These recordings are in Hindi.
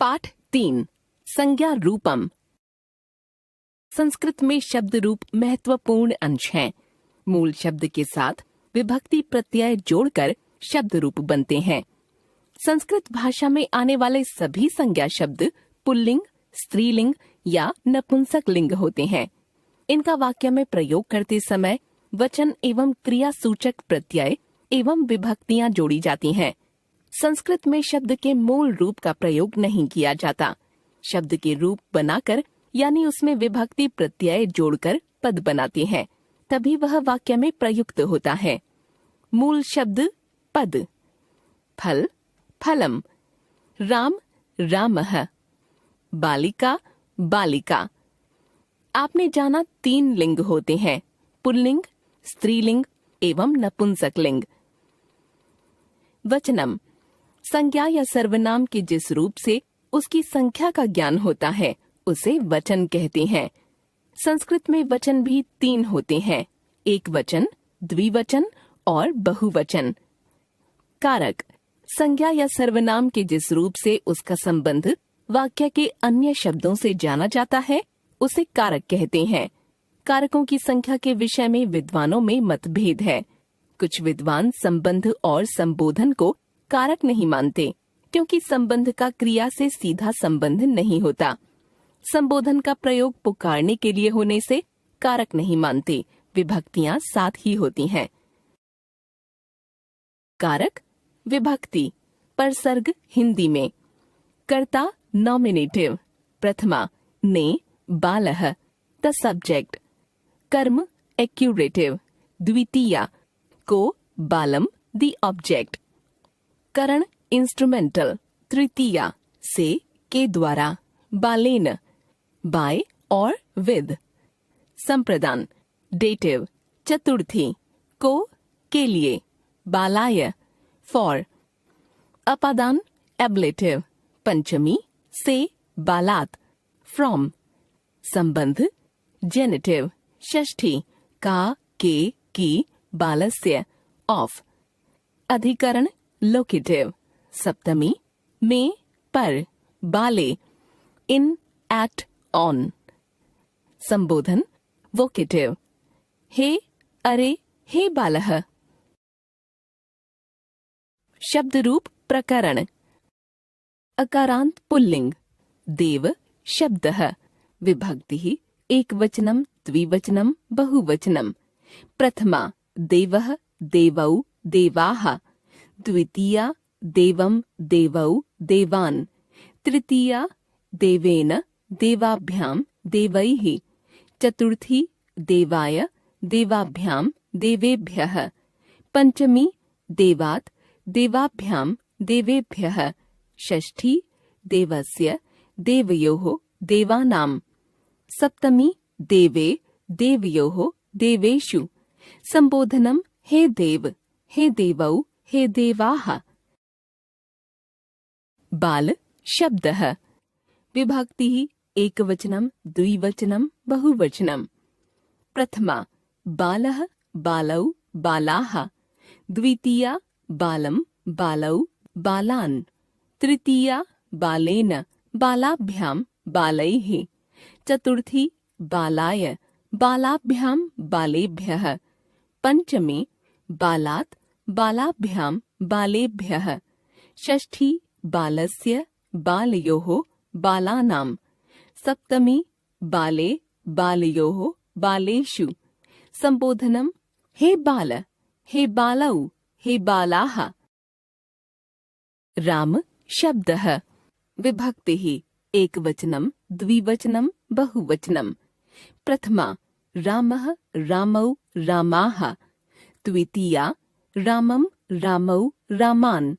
पाठ 3 संज्ञा रूपम। संस्कृत में शब्द रूप महत्वपूर्ण अंश हैं। मूल शब्द के साथ विभक्ति प्रत्यय जोड़कर शब्द रूप बनते हैं। संस्कृत भाषा में आने वाले सभी संज्ञा शब्द पुल्लिंग, स्त्रीलिंग या नपुंसक लिंग होते हैं। इनका वाक्य में प्रयोग करते समय वचन एवं क्रिया सूचक प्रत्यय एवं विभक्तियां जोड़ी जाती हैं। संस्कृत में शब्द के मूल रूप का प्रयोग नहीं किया जाता। शब्द के रूप बनाकर यानी उसमें विभक्ति प्रत्यय जोड़कर पद बनाते हैं, तभी वह वाक्य में प्रयुक्त होता है। मूल शब्द पद, फल, फलम, राम, रामः, बालिका, बालिका। आपने जाना 3 लिंग होते हैं, पुल्लिंग, स्त्रीलिंग एवं नपुंसक लिंग। वचनम, संज्ञा या सर्वनाम के जिस रूप से उसकी संख्या का ज्ञान होता है उसे वचन कहते हैं। संस्कृत में वचन भी 3 होते हैं, एक वचन, द्विवचन और बहुवचन। कारक, संज्ञा या सर्वनाम के जिस रूप से उसका संबंध वाक्य के अन्य शब्दों से जाना जाता है उसे कारक कहते हैं। कारकों की संख्या के विषय में विद्वानों में मतभेद है। कुछ विद्वान संबंध और संबोधन को कारक नहीं मानते, क्योंकि संबंध का क्रिया से सीधा संबंध नहीं होता। संबोधन का प्रयोग पुकारने के लिए होने से कारक नहीं मानते, विभक्तियां साथ ही होती हैं। कारक, विभक्ति, परसर्ग हिंदी में। कर्ता नॉमिनेटिव, प्रथमा ने, बालः, द सब्जेक्ट। कर्म एक्यूरेटिव, द्वितीया को, बालम, द ऑब्जेक्ट। करण इंस्ट्रूमेंटल, तृतीया से, के द्वारा, बालेन, बाय और विद। संप्रदान डेटिव, चतुर्थी, को, के लिए, बालाय, फॉर। अपादान एब्लेटिव, पंचमी से, बालात, फ्रॉम। संबंध जेनेटिव, षष्ठी, का, के, की, बालस्य, ऑफ। अधिकरण लोकेटिव, सप्तमी में, पर, बाले, इन, एट, ऑन। संबोधन वोकेटिव, हे, अरे, हे बालः। शब्द रूप प्रकरण। अकारांत पुल्लिंग, देव, शब्दः, विभक्तिः एकवचनम, द्विवचनम, बहुवचनम। प्रथमा देवः, देवौ, देवाः। द्वितीया देवं, देवौ, देवान्। तृतीया देवेन, देवाभ्यां, देवैः। चतुर्थी देवाय, देवाभ्यां, देवेभ्यः। पंचमी देवात्, देवाभ्यां, देवेभ्यः। षष्ठी देवस्य, देवयोः, देवानां। सप्तमी देवे, देवयोः, देवेषु। संबोधनम हे देव, हे देवौ, हे देवाः। बाल शब्दः, विभक्तिः एकवचनम, द्विवचनम, बहुवचनम। प्रथमा बालः, बालौ, बालाः। द्वितीया बालम, बालौ, बालान्। तृतीया बालेन, बालाभ्यां, बालैः। चतुर्थी बालाय, बालाभ्यां, बालेभ्यः। पंचमी बालात्, बालाभ्यां, बालेभ्यः। षष्ठी बालस्य, बालयोः, बालानां। सप्तमी बाले, बालयोः, बालेषु। संबोधनम हे बाल, हे बालौ, हे बालाः। राम शब्दः, विभक्तिः एकवचनम, द्विवचनम, बहुवचनम। प्रथमा रामः, रामौ, रामाः। द्वितीया रामं, रामौ, रामान्।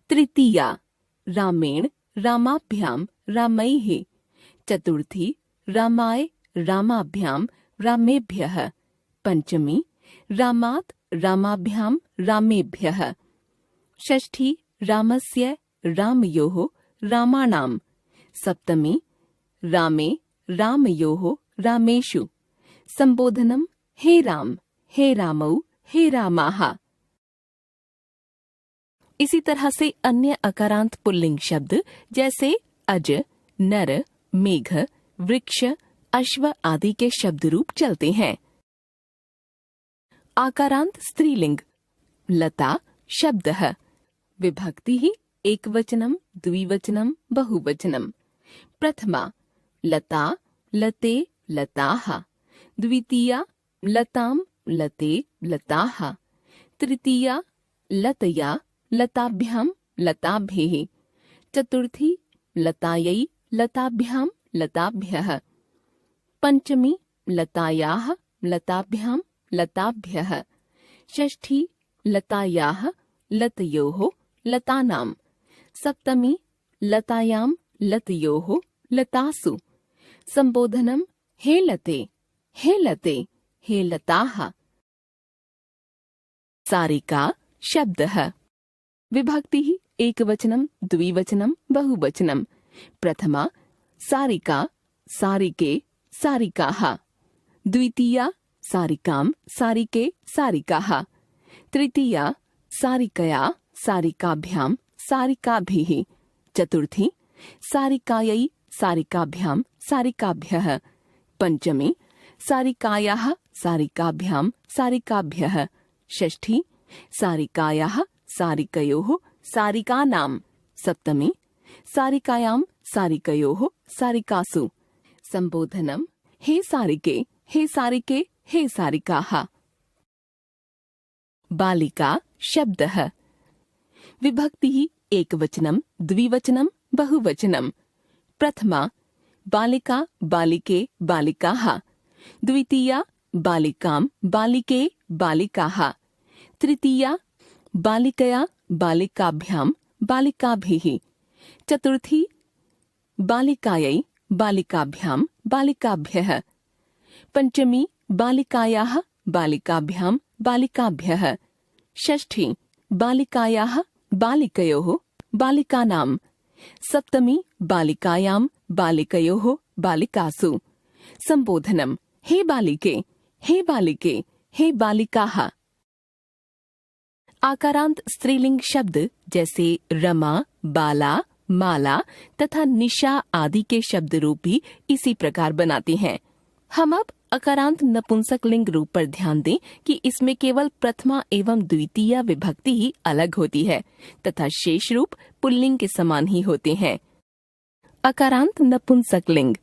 तृतीया रामेण, रामाभ्यां, रामैः। चतुर्थी रामाय, रामाभ्यां, रामेभ्यः। पंचमी रामात्, रामाभ्यां, रामेभ्यः। षष्ठी रामस्य, रामयोः, रामाणां। सप्तमी रामे, रामयोः, रामेषु। संबोधनम हे राम, हे रामौ, हे रामाः। इसी तरह से अन्य अकारांत पुल्लिंग शब्द जैसे अज, नर, मेघ, वृक्ष, अश्व आदि के शब्द रूप चलते हैं। आकारांत स्त्रीलिंग लता शब्दः विभक्ति ही एकवचनम द्विवचनम बहुवचनम। प्रथमा लता लते लताः, द्वितीया लताम लते लताः, तृतीया लतया लताभ्याम लताभ्यः, चतुर्थी लतायै लताभ्याम लताभ्यः, पंचमी लतायाः लताभ्याम लताभ्यः, षष्ठी लतायाः लतयोः लतानां, सप्तमी लतायां लतयोः लतासु। संबोधनम हे लते, हे लते, हे लताः। सारिका शब्दः विभक्ति ही एकवचनम द्विवचनम बहुवचनम। प्रथमा सारिका सारिके सारिकाः, द्वितीया सारिकां सारिके सारिकाः, तृतीया सारिकया सारिकाभ्यां सारिकाभिः, चतुर्थी सारिकायै सारिकाभ्यां सारिकाभ्यः, पंचमी सारिकायाः सारिकाभ्यां सारिकाभ्यः, षष्ठी सारिकायाः सारिकयोः सारिकानां, सप्तमी सारिकायां सारिकयोः सारिकासु। संबोधनम हे सारिके, हे सारिके, हे सारिकाः। बालिका शब्दः विभक्ति ही एकवचनम द्विवचनम बहुवचनम। प्रथमा बालिका बालिके बालिकाः, द्वितीया बालिकां बालिके बालिकाः, तृतीया बालिकया बालिकाभ्यां बालिकाभिः, चतुर्थी बालिकायै बालिकाभ्यां बालिकाभ्यः, पंचमी बालिकायाः बालिकाभ्यां बालिकाभ्यः, षष्ठी बालिकायाः बालिकयोः बालिकानां, सप्तमी बालिकायां बालिकयोः बालिकासु। संबोधनम हे बालिके, हे बालिके, हे बालिकाः। आकारांत स्त्रीलिंग शब्द जैसे रमा, बाला, माला तथा निशा आदि के शब्द रूप भी इसी प्रकार बनाते हैं। हम अब अकारांत नपुंसक लिंग रूप पर ध्यान दें कि इसमें केवल प्रथमा एवं द्वितीय विभक्ति ही अलग होती है तथा शेष रूप पुल्लिंग के समान ही होते हैं। अकारांत नपुंसक लिंग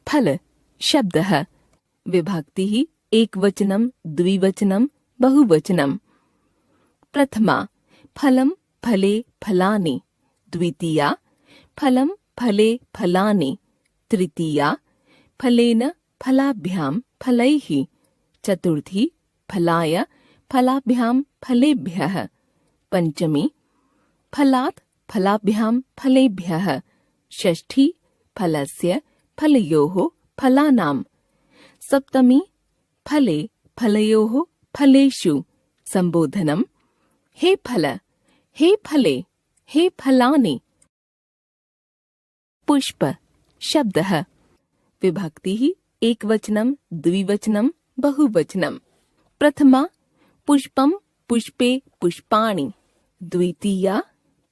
फल शब्दः विभक्ति ही एकवचनम द्विवचनम बहुवचनम। प्रथमा फलम फले फलानि, द्वितीया फलम फले फलानि, तृतीया फलेन फलाभ्यां फलैः, चतुर्थी फलाय फलाभ्यां फलेभ्यः, पंचमी फलात् फलाभ्यां फलेभ्यः, षष्ठी फलस्य फलयोः फलानां, सप्तमी फले फलयोः फलेषु। संबोधनम हे फल, हे फले, हे फलानि। पुष्प शब्दः विभक्ति ही एकवचनम द्विवचनम बहुवचनम। प्रथमा पुष्पम पुष्पे पुष्पाणि, द्वितीया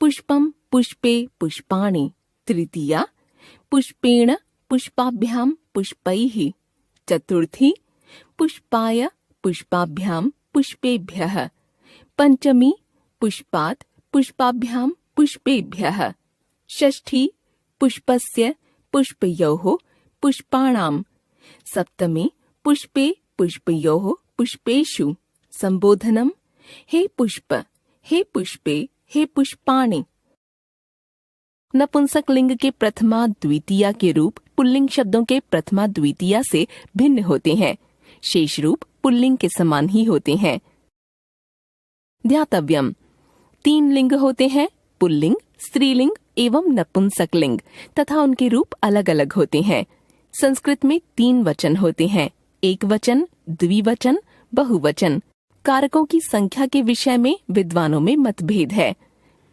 पुष्पम पुष्पे पुष्पाणि, तृतीया पुष्पेण पुष्पाभ्यां पुष्पैः, चतुर्थी पुष्पाय पुष्पाभ्यां पुष्पेभ्यः, पंचमी पुष्पात् पुष्पाभ्यां पुष्पेभ्यः, षष्ठी पुष्पस्य पुष्पयोः पुष्पाणां, सप्तमी पुष्पे पुष्पयोः पुष्पेषु। संबोधनम हे पुष्प, हे पुष्पे, हे पुष्पाणि। नपुंसक लिंग के प्रथमा द्वितीया के रूप पुल्लिंग शब्दों के प्रथमा द्वितीया से भिन्न होते हैं। शेष रूप पुल्लिंग के समान ही होते हैं। ध्यातव्यम 3 लिंग होते हैं, पुल्लिंग, स्त्रीलिंग एवं नपुंसक लिंग, तथा उनके रूप अलग अलग होते हैं। संस्कृत में 3 वचन होते हैं, एक वचन, द्विवचन, बहुवचन। कारकों की संख्या के विषय में विद्वानों में मतभेद है।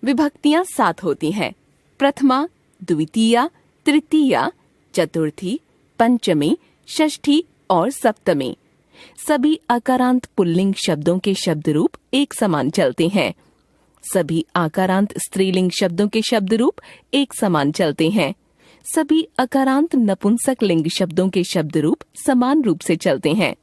विभक्तियां 7 होती हैं, प्रथमा, द्वितीया, तृतीया, चतुर्थी, पंचमी, षष्ठी और सप्तमी। सभी आकारांत पुल्लिंग शब्दों के शब्द रूप एक समान चलते हैं। सभी आकारांत स्त्रीलिंग शब्दों के शब्द रूप एक समान चलते हैं। सभी अकारांत नपुंसक लिंग शब्दों के शब्द रूप समान रूप से चलते हैं।